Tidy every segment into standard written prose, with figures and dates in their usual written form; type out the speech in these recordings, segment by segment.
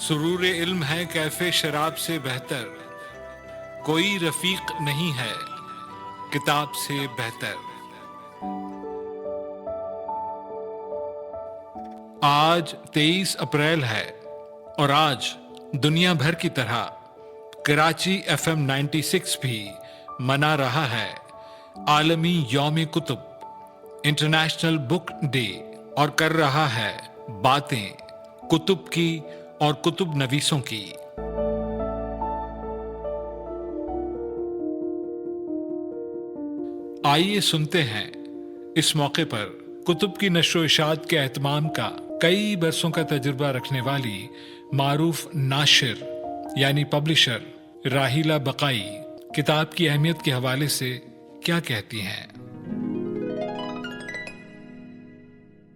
سرور علم ہے کیفے شراب سے بہتر، کوئی رفیق نہیں ہے کتاب سے بہتر۔ آج 23 اپریل ہے اور آج دنیا بھر کی طرح کراچی FM 96 بھی منا رہا ہے عالمی یوم کتب انٹرنیشنل بک ڈے، اور کر رہا ہے باتیں کتب کی اور کتب نویسوں کی۔ آئیے سنتے ہیں اس موقع پر کتب کی نشر و اشاعت کے اہتمام کا کئی برسوں کا تجربہ رکھنے والی معروف ناشر یعنی پبلشر راحیلہ بقائی کتاب کی اہمیت کے حوالے سے کیا کہتی ہیں۔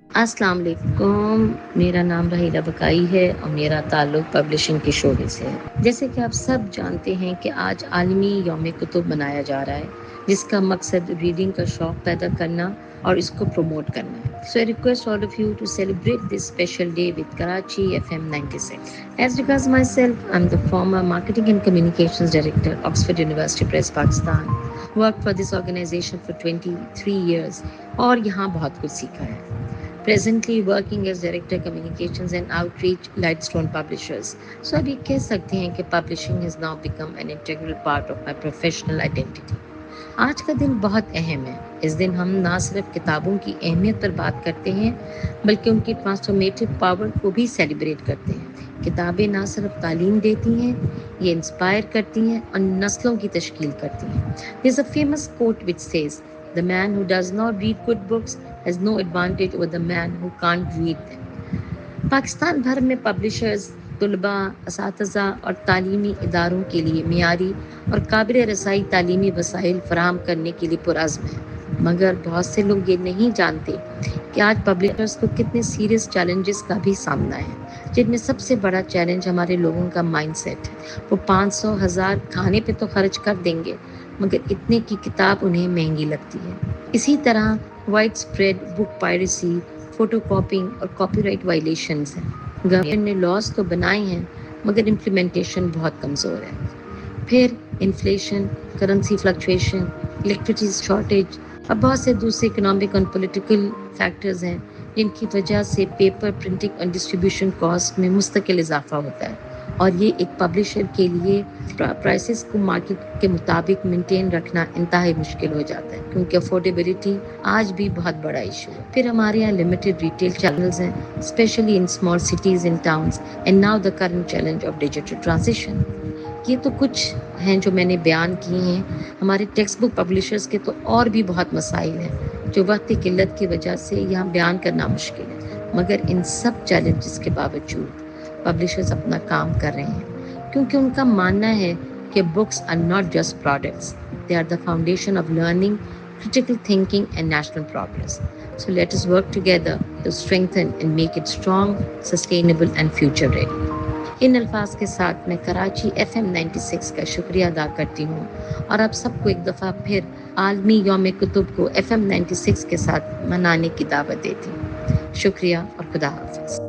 السلام علیکم، میرا نام راحیلہ بقائی ہے اور میرا تعلق پبلشنگ کے شعبے سے ہے۔ جیسے کہ آپ سب جانتے ہیں کہ آج عالمی یوم کتب منایا جا رہا ہے، جس کا مقصد ریڈنگ کا شوق پیدا کرنا اور اس کو پروموٹ کرنا ہے۔ So I request all of you to celebrate this special day with Karachi FM 96. As regards myself, I'm the former Marketing and Communications Director, Oxford University Press, Pakistan. Worked for this organization for 23 years اور یہاں بہت کچھ سیکھا ہے۔ Presently working as Director Communications and Outreach, Lightstone Publishers. So اب یہ کہہ سکتے ہیں کہ publishing has now become an integral part of my professional identity. آج کا دن بہت اہم ہے۔ اس دن ہم نہ صرف کتابوں کی اہمیت پر بات کرتے ہیں بلکہ ان کی ٹرانسفارمیٹو پاور کو بھی سیلیبریٹ کرتے ہیں۔ کتابیں نہ صرف تعلیم دیتی ہیں، یہ انسپائر کرتی ہیں اور نسلوں کی تشکیل کرتی ہیں۔ There's a famous quote which says, "The man who does not read good books has no advantage over the man who can't read them." Pakistan بھر میں پبلشرز طلباء، اساتذہ اور تعلیمی اداروں کے لیے معیاری اور قابل رسائی تعلیمی وسائل فراہم کرنے کے لیے پرعزم ہیں، مگر بہت سے لوگ یہ نہیں جانتے کہ آج پبلشرز کو کتنے سیریس چیلنجز کا بھی سامنا ہے، جن میں سب سے بڑا چیلنج ہمارے لوگوں کا مائنڈ سیٹ ہے۔ وہ 500,000 کھانے پہ تو خرچ کر دیں گے مگر اتنے کی کتاب انہیں مہنگی لگتی ہے۔ اسی طرح وائڈ اسپریڈ بک پائریسی، فوٹو کاپنگ اور کاپی رائٹ وائلیشنز ہیں۔ گورنمنٹ نے لاز تو بنائے ہیں مگر امپلیمنٹیشن بہت کمزور ہے۔ پھر inflation, currency fluctuation, electricity shortage اور بہت سے دوسرے اکنامک اور پولیٹیکل فیکٹرز ہیں جن کی وجہ سے پیپر پرنٹنگ اور ڈسٹریبیوشن کاسٹ میں مستقل اضافہ ہوتا ہے، اور یہ ایک پبلشر کے لیے پرائسز کو مارکیٹ کے مطابق مینٹین رکھنا انتہائی مشکل ہو جاتا ہے، کیونکہ افورڈیبلٹی آج بھی بہت بڑا ایشو ہے۔ پھر ہمارے یہاں لمیٹڈ ریٹیل چینلز ہیں، especially in small cities in towns, and now the current challenge of digital transition. یہ تو کچھ ہیں جو میں نے بیان کیے ہیں۔ ہمارے ٹیکسٹ بک پبلشرز کے تو اور بھی بہت مسائل ہیں جو وقت کی قلت کی وجہ سے یہاں بیان کرنا مشکل ہے، مگر ان سب چیلنجز کے باوجود پبلشرز اپنا کام کر رہے ہیں، کیونکہ ان کا ماننا ہے کہ books are not just products, they are the foundation of learning, critical thinking and national progress. So let us work together to strengthen and make it strong, sustainable and future ready. ان الفاظ کے ساتھ میں Karachi FM 96 کا شکریہ ادا کرتی ہوں اور آپ سب کو ایک دفعہ پھر عالمی یوم کتب کو FM 96 کے ساتھ منانے کی دعوت دیتی ہوں۔ شکریہ اور خدا حافظ۔